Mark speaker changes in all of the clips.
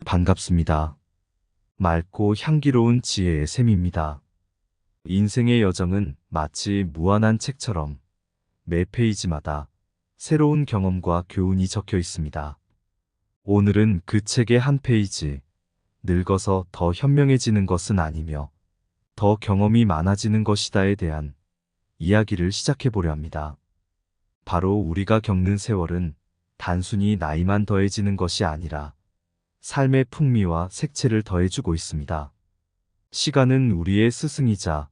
Speaker 1: 반갑습니다. 맑고 향기로운 지혜의 샘입니다. 인생의 여정은 마치 무한한 책처럼 매 페이지마다 새로운 경험과 교훈이 적혀 있습니다. 오늘은 그 책의 한 페이지, 늙어서 더 현명해지는 것은 아니며 더 경험이 많아지는 것이다에 대한 이야기를 시작해 보려 합니다. 바로 우리가 겪는 세월은 단순히 나이만 더해지는 것이 아니라 삶의 풍미와 색채를 더해주고 있습니다. 시간은 우리의 스승이자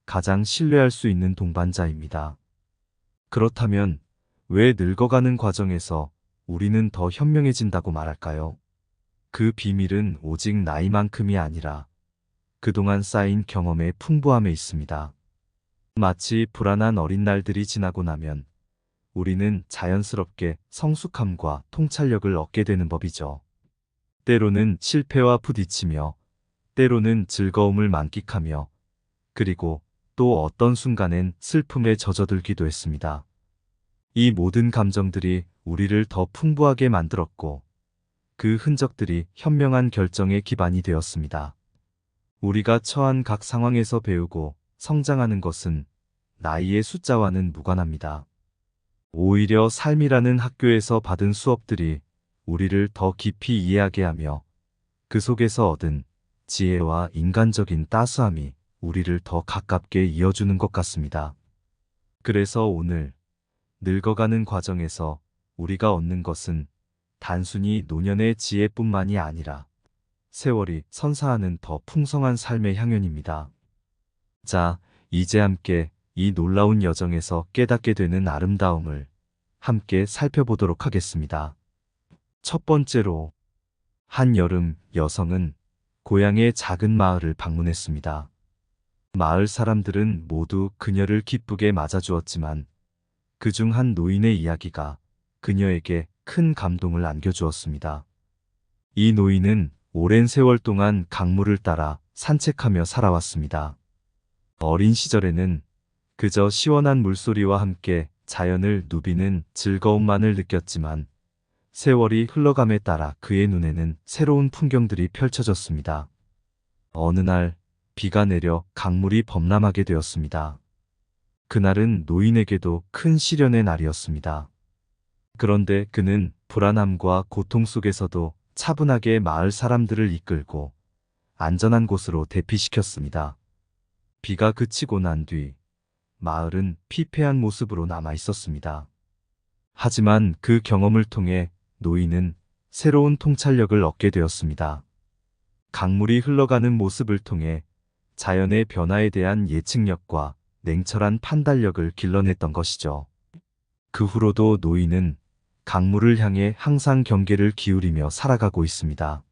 Speaker 1: 가장 신뢰할 수 있는 동반자입니다. 그렇다면 왜 늙어가는 과정에서 우리는 더 현명해진다고 말할까요? 그 비밀은 오직 나이만큼이 아니라 그동안 쌓인 경험의 풍부함에 있습니다. 마치 불안한 어린 날들이 지나고 나면 우리는 자연스럽게 성숙함과 통찰력을 얻게 되는 법이죠. 때로는 실패와 부딪히며, 때로는 즐거움을 만끽하며, 그리고 또 어떤 순간엔 슬픔에 젖어들기도 했습니다. 이 모든 감정들이 우리를 더 풍부하게 만들었고, 그 흔적들이 현명한 결정의 기반이 되었습니다. 우리가 처한 각 상황에서 배우고 성장하는 것은 나이의 숫자와는 무관합니다. 오히려 삶이라는 학교에서 받은 수업들이 우리를 더 깊이 이해하게 하며 그 속에서 얻은 지혜와 인간적인 따스함이 우리를 더 가깝게 이어주는 것 같습니다. 그래서 오늘 늙어가는 과정에서 우리가 얻는 것은 단순히 노년의 지혜뿐만이 아니라 세월이 선사하는 더 풍성한 삶의 향연입니다. 자, 이제 함께 이 놀라운 여정에서 깨닫게 되는 아름다움을 함께 살펴보도록 하겠습니다. 첫 번째로, 한여름 여성은 고향의 작은 마을을 방문했습니다. 마을 사람들은 모두 그녀를 기쁘게 맞아주었지만 그중 한 노인의 이야기가 그녀에게 큰 감동을 안겨주었습니다. 이 노인은 오랜 세월 동안 강물을 따라 산책하며 살아왔습니다. 어린 시절에는 그저 시원한 물소리와 함께 자연을 누비는 즐거움만을 느꼈지만 세월이 흘러감에 따라 그의 눈에는 새로운 풍경들이 펼쳐졌습니다. 어느 날 비가 내려 강물이 범람하게 되었습니다. 그날은 노인에게도 큰 시련의 날이었습니다. 그런데 그는 불안함과 고통 속에서도 차분하게 마을 사람들을 이끌고 안전한 곳으로 대피시켰습니다. 비가 그치고 난 뒤 마을은 피폐한 모습으로 남아 있었습니다. 하지만 그 경험을 통해 노인은 새로운 통찰력을 얻게 되었습니다. 강물이 흘러가는 모습을 통해 자연의 변화에 대한 예측력과 냉철한 판단력을 길러냈던 것이죠. 그 후로도 노인은 강물을 향해 항상 경계를 기울이며 살아가고 있습니다.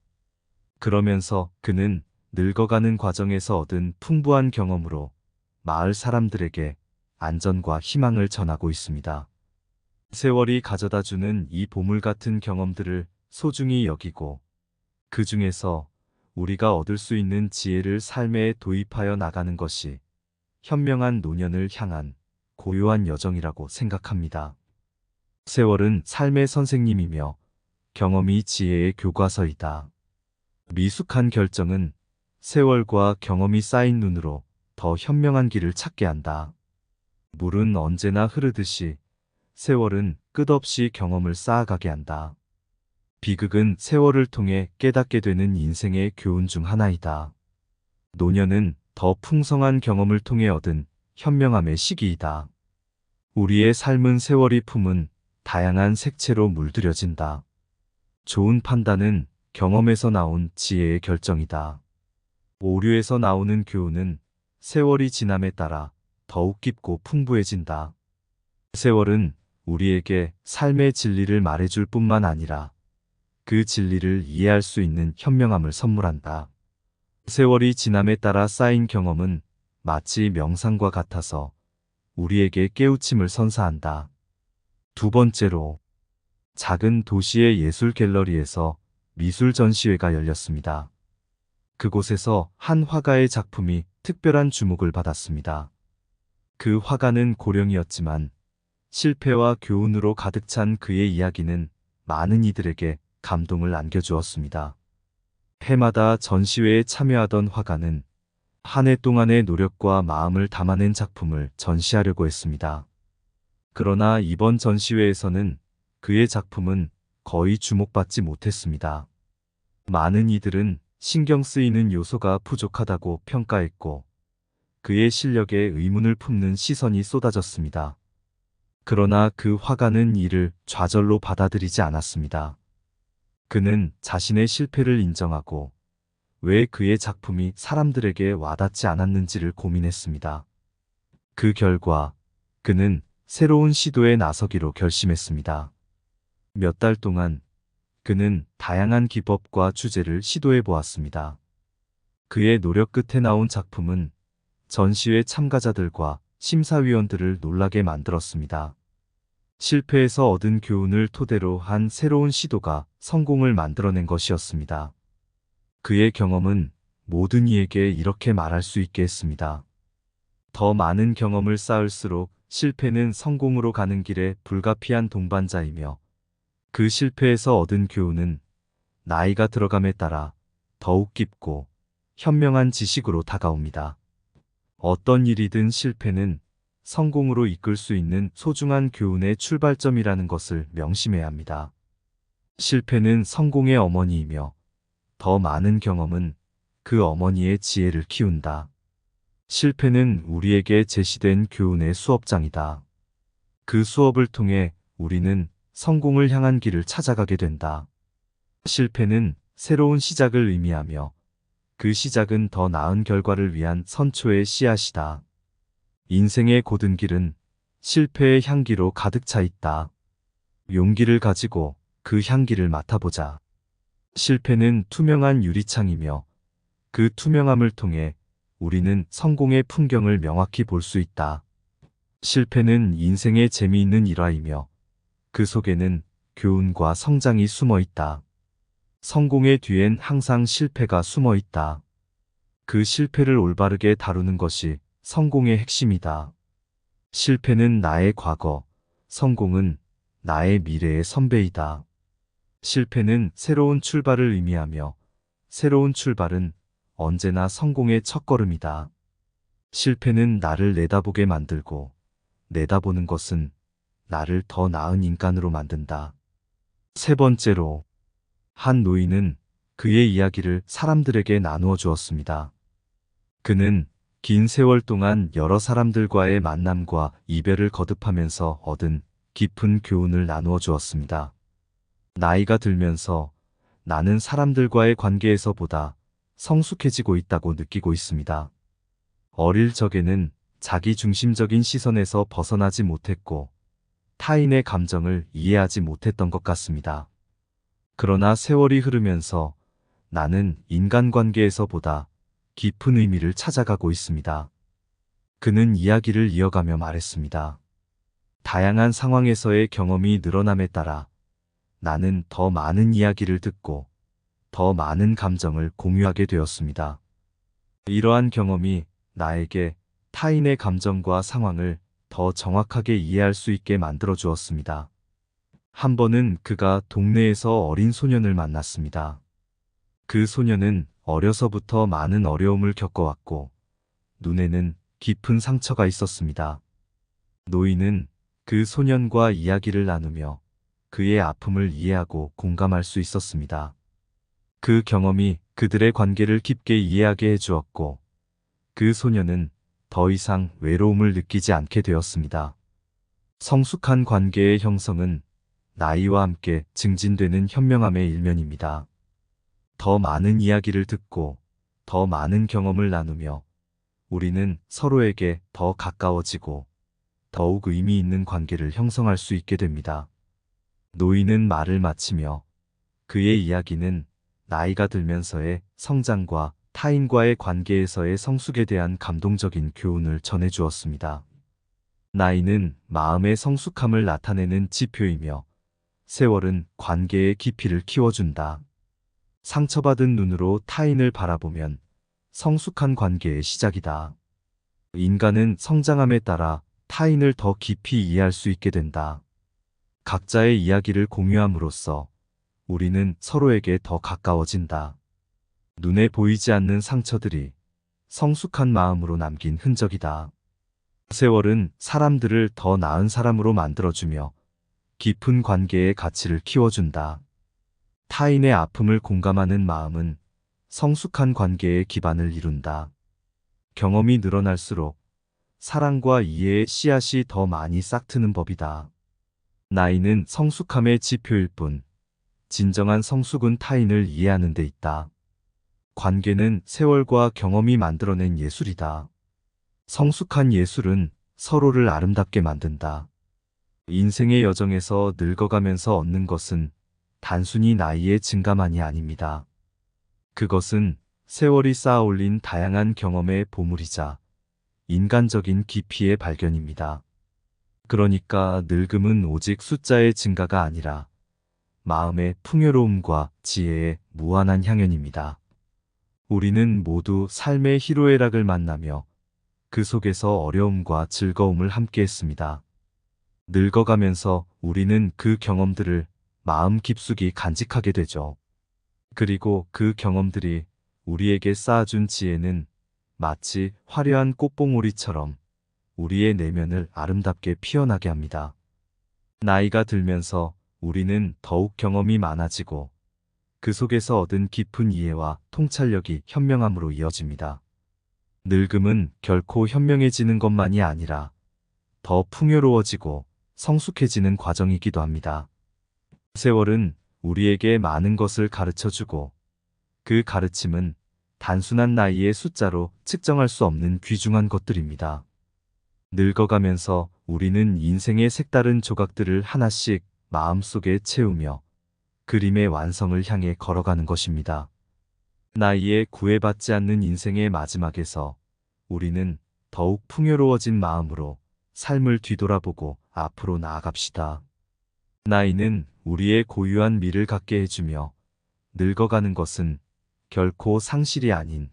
Speaker 1: 그러면서 그는 늙어가는 과정에서 얻은 풍부한 경험으로 마을 사람들에게 안전과 희망을 전하고 있습니다. 세월이 가져다주는 이 보물 같은 경험들을 소중히 여기고 그 중에서 우리가 얻을 수 있는 지혜를 삶에 도입하여 나가는 것이 현명한 노년을 향한 고요한 여정이라고 생각합니다. 세월은 삶의 선생님이며 경험이 지혜의 교과서이다. 미숙한 결정은 세월과 경험이 쌓인 눈으로 더 현명한 길을 찾게 한다. 물은 언제나 흐르듯이 세월은 끝없이 경험을 쌓아가게 한다. 비극은 세월을 통해 깨닫게 되는 인생의 교훈 중 하나이다. 노년은 더 풍성한 경험을 통해 얻은 현명함의 시기이다. 우리의 삶은 세월이 품은 다양한 색채로 물들여진다. 좋은 판단은 경험에서 나온 지혜의 결정이다. 오류에서 나오는 교훈은 세월이 지남에 따라 더욱 깊고 풍부해진다. 세월은 우리에게 삶의 진리를 말해줄 뿐만 아니라 그 진리를 이해할 수 있는 현명함을 선물한다. 세월이 지남에 따라 쌓인 경험은 마치 명상과 같아서 우리에게 깨우침을 선사한다. 두 번째로, 작은 도시의 예술 갤러리에서 미술 전시회가 열렸습니다. 그곳에서 한 화가의 작품이 특별한 주목을 받았습니다. 그 화가는 고령이었지만 실패와 교훈으로 가득 찬 그의 이야기는 많은 이들에게 감동을 안겨주었습니다. 해마다 전시회에 참여하던 화가는 한 해 동안의 노력과 마음을 담아낸 작품을 전시하려고 했습니다. 그러나 이번 전시회에서는 그의 작품은 거의 주목받지 못했습니다. 많은 이들은 신경 쓰이는 요소가 부족하다고 평가했고, 그의 실력에 의문을 품는 시선이 쏟아졌습니다. 그러나 그 화가는 이를 좌절로 받아들이지 않았습니다. 그는 자신의 실패를 인정하고 왜 그의 작품이 사람들에게 와닿지 않았는지를 고민했습니다. 그 결과 그는 새로운 시도에 나서기로 결심했습니다. 몇 달 동안 그는 다양한 기법과 주제를 시도해 보았습니다. 그의 노력 끝에 나온 작품은 전시회 참가자들과 심사위원들을 놀라게 만들었습니다. 실패에서 얻은 교훈을 토대로 한 새로운 시도가 성공을 만들어낸 것이었습니다. 그의 경험은 모든 이에게 이렇게 말할 수 있게 했습니다. 더 많은 경험을 쌓을수록 실패는 성공으로 가는 길에 불가피한 동반자이며, 그 실패에서 얻은 교훈은 나이가 들어감에 따라 더욱 깊고 현명한 지식으로 다가옵니다. 어떤 일이든 실패는 성공으로 이끌 수 있는 소중한 교훈의 출발점이라는 것을 명심해야 합니다. 실패는 성공의 어머니이며, 더 많은 경험은 그 어머니의 지혜를 키운다. 실패는 우리에게 제시된 교훈의 수업장이다. 그 수업을 통해 우리는 성공을 향한 길을 찾아가게 된다. 실패는 새로운 시작을 의미하며, 그 시작은 더 나은 결과를 위한 선초의 씨앗이다. 인생의 고든 길은 실패의 향기로 가득 차 있다. 용기를 가지고 그 향기를 맡아보자. 실패는 투명한 유리창이며, 그 투명함을 통해 우리는 성공의 풍경을 명확히 볼 수 있다. 실패는 인생의 재미있는 일화이며, 그 속에는 교훈과 성장이 숨어 있다. 성공의 뒤엔 항상 실패가 숨어 있다. 그 실패를 올바르게 다루는 것이 성공의 핵심이다. 실패는 나의 과거, 성공은 나의 미래의 선배이다. 실패는 새로운 출발을 의미하며, 새로운 출발은 언제나 성공의 첫걸음이다. 실패는 나를 내다보게 만들고, 내다보는 것은 나를 더 나은 인간으로 만든다. 세 번째로, 한 노인은 그의 이야기를 사람들에게 나누어 주었습니다. 그는 긴 세월 동안 여러 사람들과의 만남과 이별을 거듭하면서 얻은 깊은 교훈을 나누어 주었습니다. 나이가 들면서 나는 사람들과의 관계에서보다 성숙해지고 있다고 느끼고 있습니다. 어릴 적에는 자기 중심적인 시선에서 벗어나지 못했고, 타인의 감정을 이해하지 못했던 것 같습니다. 그러나 세월이 흐르면서 나는 인간관계에서보다 깊은 의미를 찾아가고 있습니다. 그는 이야기를 이어가며 말했습니다. 다양한 상황에서의 경험이 늘어남에 따라 나는 더 많은 이야기를 듣고 더 많은 감정을 공유하게 되었습니다. 이러한 경험이 나에게 타인의 감정과 상황을 더 정확하게 이해할 수 있게 만들어 주었습니다. 한 번은 그가 동네에서 어린 소년을 만났습니다. 그 소년은 어려서부터 많은 어려움을 겪어왔고, 눈에는 깊은 상처가 있었습니다. 노인은 그 소년과 이야기를 나누며 그의 아픔을 이해하고 공감할 수 있었습니다. 그 경험이 그들의 관계를 깊게 이해하게 해주었고, 그 소년은 더 이상 외로움을 느끼지 않게 되었습니다. 성숙한 관계의 형성은 나이와 함께 증진되는 현명함의 일면입니다. 더 많은 이야기를 듣고 더 많은 경험을 나누며 우리는 서로에게 더 가까워지고 더욱 의미 있는 관계를 형성할 수 있게 됩니다. 노인은 말을 마치며 그의 이야기는 나이가 들면서의 성장과 타인과의 관계에서의 성숙에 대한 감동적인 교훈을 전해주었습니다. 나이는 마음의 성숙함을 나타내는 지표이며, 세월은 관계의 깊이를 키워준다. 상처받은 눈으로 타인을 바라보면 성숙한 관계의 시작이다. 인간은 성장함에 따라 타인을 더 깊이 이해할 수 있게 된다. 각자의 이야기를 공유함으로써 우리는 서로에게 더 가까워진다. 눈에 보이지 않는 상처들이 성숙한 마음으로 남긴 흔적이다. 세월은 사람들을 더 나은 사람으로 만들어주며 깊은 관계의 가치를 키워준다. 타인의 아픔을 공감하는 마음은 성숙한 관계의 기반을 이룬다. 경험이 늘어날수록 사랑과 이해의 씨앗이 더 많이 싹트는 법이다. 나이는 성숙함의 지표일 뿐, 진정한 성숙은 타인을 이해하는 데 있다. 관계는 세월과 경험이 만들어낸 예술이다. 성숙한 예술은 서로를 아름답게 만든다. 인생의 여정에서 늙어가면서 얻는 것은 단순히 나이의 증가만이 아닙니다. 그것은 세월이 쌓아올린 다양한 경험의 보물이자 인간적인 깊이의 발견입니다. 그러니까 늙음은 오직 숫자의 증가가 아니라 마음의 풍요로움과 지혜의 무한한 향연입니다. 우리는 모두 삶의 희로애락을 만나며 그 속에서 어려움과 즐거움을 함께했습니다. 늙어가면서 우리는 그 경험들을 마음 깊숙이 간직하게 되죠. 그리고 그 경험들이 우리에게 쌓아준 지혜는 마치 화려한 꽃봉오리처럼 우리의 내면을 아름답게 피어나게 합니다. 나이가 들면서 우리는 더욱 경험이 많아지고 그 속에서 얻은 깊은 이해와 통찰력이 현명함으로 이어집니다. 늙음은 결코 현명해지는 것만이 아니라 더 풍요로워지고 성숙해지는 과정이기도 합니다. 세월은 우리에게 많은 것을 가르쳐주고 그 가르침은 단순한 나이의 숫자로 측정할 수 없는 귀중한 것들입니다. 늙어가면서 우리는 인생의 색다른 조각들을 하나씩 마음속에 채우며 그림의 완성을 향해 걸어가는 것입니다. 나이에 구애받지 않는 인생의 마지막에서 우리는 더욱 풍요로워진 마음으로 삶을 뒤돌아보고 앞으로 나아갑시다. 나이는 우리의 고유한 미를 갖게 해주며 늙어가는 것은 결코 상실이 아닌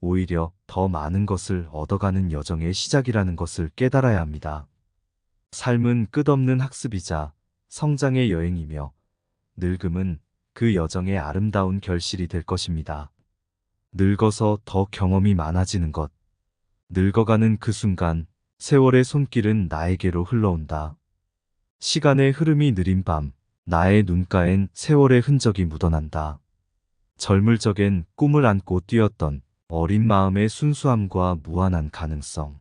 Speaker 1: 오히려 더 많은 것을 얻어가는 여정의 시작이라는 것을 깨달아야 합니다. 삶은 끝없는 학습이자 성장의 여행이며 늙음은 그 여정의 아름다운 결실이 될 것입니다. 늙어서 더 경험이 많아지는 것. 늙어가는 그 순간 세월의 손길은 나에게로 흘러온다. 시간의 흐름이 느린 밤, 나의 눈가엔 세월의 흔적이 묻어난다. 젊을 적엔 꿈을 안고 뛰었던 어린 마음의 순수함과 무한한 가능성.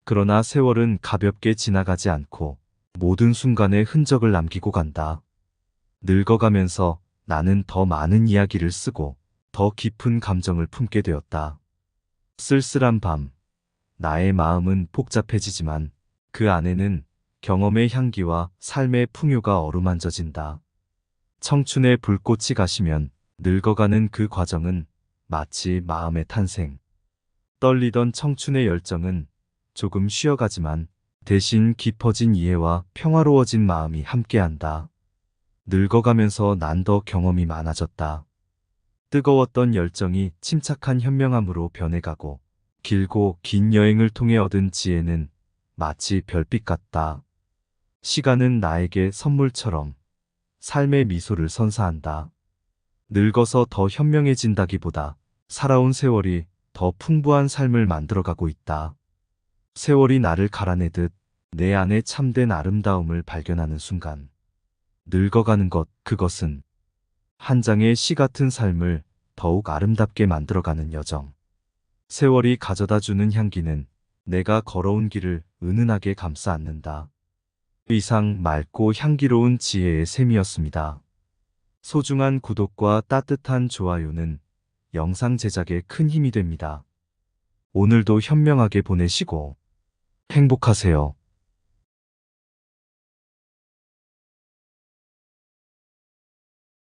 Speaker 1: 그러나 세월은 가볍게 지나가지 않고 모든 순간에 흔적을 남기고 간다. 늙어가면서 나는 더 많은 이야기를 쓰고 더 깊은 감정을 품게 되었다. 쓸쓸한 밤, 나의 마음은 복잡해지지만 그 안에는 경험의 향기와 삶의 풍요가 어루만져진다. 청춘의 불꽃이 가시면 늙어가는 그 과정은 마치 마음의 탄생. 떨리던 청춘의 열정은 조금 쉬어가지만 대신 깊어진 이해와 평화로워진 마음이 함께한다. 늙어가면서 난 더 경험이 많아졌다. 뜨거웠던 열정이 침착한 현명함으로 변해가고 길고 긴 여행을 통해 얻은 지혜는 마치 별빛 같다. 시간은 나에게 선물처럼 삶의 미소를 선사한다. 늙어서 더 현명해진다기보다 살아온 세월이 더 풍부한 삶을 만들어가고 있다. 세월이 나를 갈아내듯 내 안에 참된 아름다움을 발견하는 순간. 늙어가는 것, 그것은 한 장의 시 같은 삶을 더욱 아름답게 만들어가는 여정. 세월이 가져다주는 향기는 내가 걸어온 길을 은은하게 감싸 안는다. 이상 맑고 향기로운 지혜의 샘이었습니다. 소중한 구독과 따뜻한 좋아요는 영상 제작에 큰 힘이 됩니다. 오늘도 현명하게 보내시고 행복하세요.